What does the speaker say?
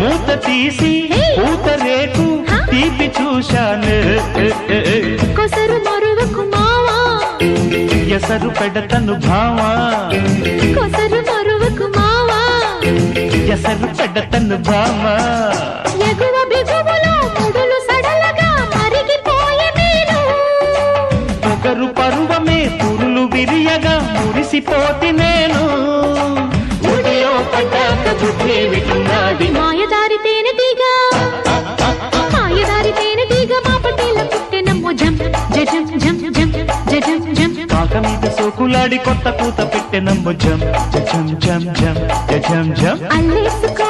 మూత తీసి పూత రేకు తీపి చూశాను కొసరు మరువకు మావా ఎసరు పెడతను భావా కొసరు మరువకు మావా ఎసరు పెడతను భావా ఎగువ బిగువులో ముడులు సడలగా మరిగిపోయే నేను ఒకరు పరువమే పురులు విరియగా మురిసిపోతి నేను ఉడిలో పడ్డాక బుద్ధి విటున్నది మాయదారి తేనె తీగ మాయదారి తేనె తీగ మా పటేల పుట్టెనమ్మో జం జం జం జం జం జం కాక మీద సోకులాడి కొత్త పూత పెట్టెనమ్మ జం జం జం జం జం జం అల్లేసుకో